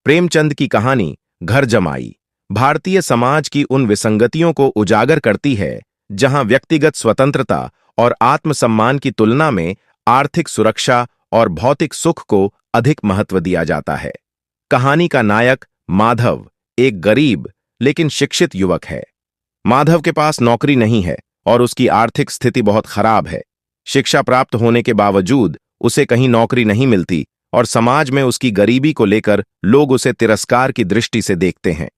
प्रेमचंद की कहानी घर जमाई भारतीय समाज की उन विसंगतियों को उजागर करती है जहां व्यक्तिगत स्वतंत्रता और आत्मसम्मान की तुलना में आर्थिक सुरक्षा और भौतिक सुख को अधिक महत्व दिया जाता है। कहानी का नायक माधव एक गरीब लेकिन शिक्षित युवक है। माधव के पास नौकरी नहीं है और उसकी आर्थिक स्थिति बहुत खराब है। शिक्षा प्राप्त होने के बावजूद उसे कहीं नौकरी नहीं मिलती और समाज में उसकी गरीबी को लेकर लोग उसे तिरस्कार की दृष्टि से देखते हैं।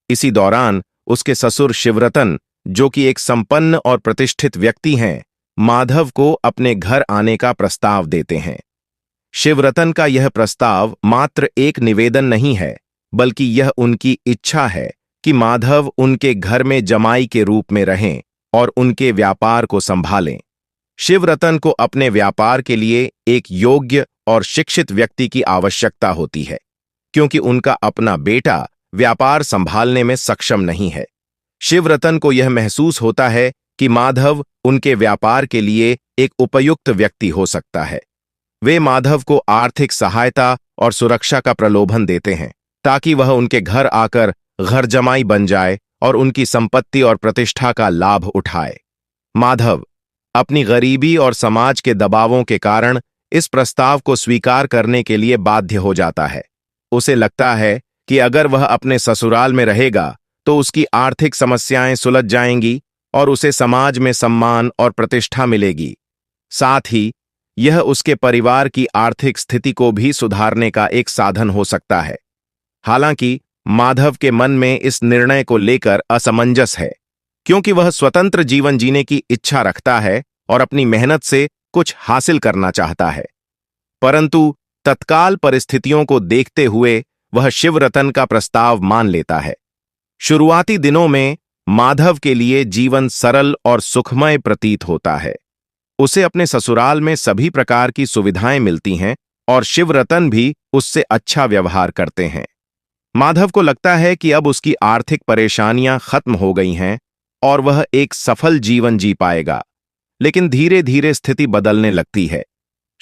इसी दौरान उसके ससुर शिवरतन, जो कि एक संपन्न और प्रतिष्ठित व्यक्ति हैं, माधव को अपने घर आने का प्रस्ताव देते हैं। शिवरतन का यह प्रस्ताव मात्र एक निवेदन नहीं है, बल्कि यह उनकी इच्छा है कि माधव उनके घर में जमाई के रूप में रहें और उनके व्यापार को संभालें। शिवरतन को अपने व्यापार के लिए एक योग्य और शिक्षित व्यक्ति की आवश्यकता होती है, क्योंकि उनका अपना बेटा व्यापार संभालने में सक्षम नहीं है। शिवरतन को यह महसूस होता है कि माधव उनके व्यापार के लिए एक उपयुक्त व्यक्ति हो सकता है। वे माधव को आर्थिक सहायता और सुरक्षा का प्रलोभन देते हैं ताकि वह उनके घर आकर घर जमाई बन जाए और उनकी संपत्ति और प्रतिष्ठा का लाभ उठाए। माधव अपनी गरीबी और समाज के दबावों के कारण इस प्रस्ताव को स्वीकार करने के लिए बाध्य हो जाता है। उसे लगता है कि अगर वह अपने ससुराल में रहेगा तो उसकी आर्थिक समस्याएं सुलझ जाएंगी और उसे समाज में सम्मान और प्रतिष्ठा मिलेगी। साथ ही यह उसके परिवार की आर्थिक स्थिति को भी सुधारने का एक साधन हो सकता है। हालांकि माधव के मन में इस निर्णय को लेकर असमंजस है, क्योंकि वह स्वतंत्र जीवन जीने की इच्छा रखता है और अपनी मेहनत से कुछ हासिल करना चाहता है। परंतु तत्काल परिस्थितियों को देखते हुए वह शिवरतन का प्रस्ताव मान लेता है। शुरुआती दिनों में माधव के लिए जीवन सरल और सुखमय प्रतीत होता है। उसे अपने ससुराल में सभी प्रकार की सुविधाएं मिलती हैं और शिवरतन भी उससे अच्छा व्यवहार करते हैं। माधव को लगता है कि अब उसकी आर्थिक परेशानियां खत्म हो गई हैं और वह एक सफल जीवन जी पाएगा। लेकिन धीरे धीरे स्थिति बदलने लगती है।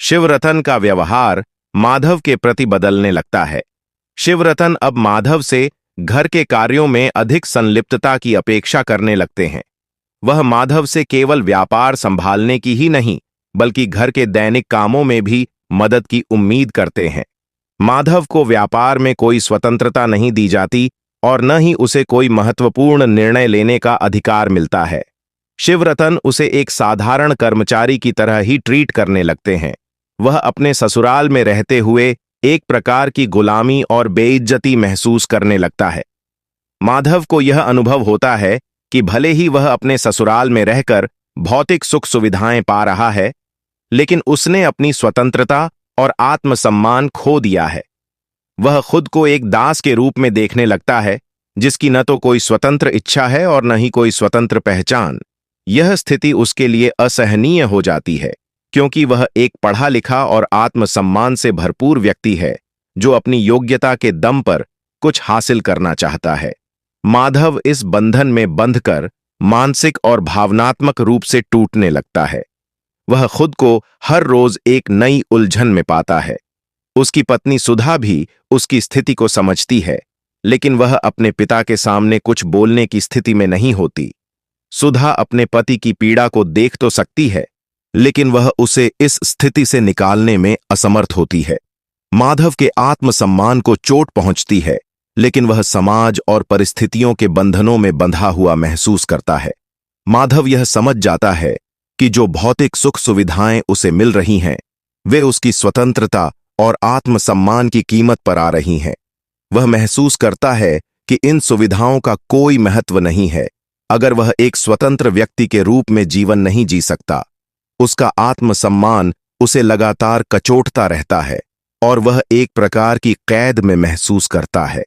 शिवरतन का व्यवहार माधव के प्रति बदलने लगता है। शिवरतन अब माधव से घर के कार्यों में अधिक संलिप्तता की अपेक्षा करने लगते हैं। वह माधव से केवल व्यापार संभालने की ही नहीं, बल्कि घर के दैनिक कामों में भी मदद की उम्मीद करते हैं। माधव को व्यापार में कोई स्वतंत्रता नहीं दी जाती और न ही उसे कोई महत्वपूर्ण निर्णय लेने का अधिकार मिलता है। शिवरतन उसे एक साधारण कर्मचारी की तरह ही ट्रीट करने लगते हैं। वह अपने ससुराल में रहते हुए एक प्रकार की गुलामी और बेइज्जती महसूस करने लगता है। माधव को यह अनुभव होता है कि भले ही वह अपने ससुराल में रहकर भौतिक सुख सुविधाएं पा रहा है, लेकिन उसने अपनी स्वतंत्रता और आत्मसम्मान खो दिया है। वह खुद को एक दास के रूप में देखने लगता है, जिसकी न तो कोई स्वतंत्र इच्छा है और न ही कोई स्वतंत्र पहचान। यह स्थिति उसके लिए असहनीय हो जाती है, क्योंकि वह एक पढ़ा लिखा और आत्मसम्मान से भरपूर व्यक्ति है जो अपनी योग्यता के दम पर कुछ हासिल करना चाहता है। माधव इस बंधन में बंधकर मानसिक और भावनात्मक रूप से टूटने लगता है। वह खुद को हर रोज एक नई उलझन में पाता है। उसकी पत्नी सुधा भी उसकी स्थिति को समझती है, लेकिन वह अपने पिता के सामने कुछ बोलने की स्थिति में नहीं होती। सुधा अपने पति की पीड़ा को देख तो सकती है, लेकिन वह उसे इस स्थिति से निकालने में असमर्थ होती है। माधव के आत्मसम्मान को चोट पहुंचती है, लेकिन वह समाज और परिस्थितियों के बंधनों में बंधा हुआ महसूस करता है। माधव यह समझ जाता है कि जो भौतिक सुख सुविधाएं उसे मिल रही हैं, वे उसकी स्वतंत्रता और आत्मसम्मान की कीमत पर आ रही हैं। वह महसूस करता है कि इन सुविधाओं का कोई महत्व नहीं है अगर वह एक स्वतंत्र व्यक्ति के रूप में जीवन नहीं जी सकता। उसका आत्मसम्मान उसे लगातार कचोटता रहता है और वह एक प्रकार की कैद में महसूस करता है।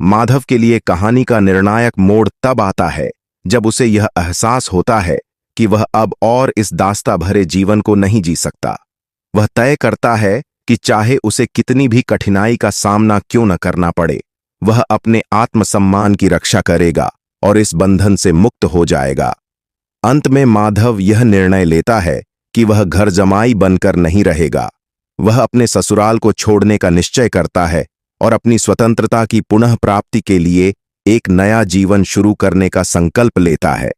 माधव के लिए कहानी का निर्णायक मोड़ तब आता है जब उसे यह एहसास होता है कि वह अब और इस दास्ता भरे जीवन को नहीं जी सकता। वह तय करता है कि चाहे उसे कितनी भी कठिनाई का सामना क्यों न करना पड़े, वह अपने आत्मसम्मान की रक्षा करेगा और इस बंधन से मुक्त हो जाएगा। अंत में माधव यह निर्णय लेता है कि वह घर जमाई बनकर नहीं रहेगा। वह अपने ससुराल को छोड़ने का निश्चय करता है और अपनी स्वतंत्रता की पुनः प्राप्ति के लिए एक नया जीवन शुरू करने का संकल्प लेता है।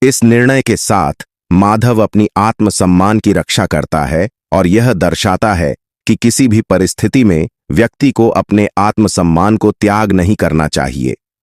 इस निर्णय के साथ माधव अपनी आत्मसम्मान की रक्षा करता है और यह दर्शाता है कि किसी भी परिस्थिति में व्यक्ति को अपने आत्मसम्मान को त्याग नहीं करना चाहिए।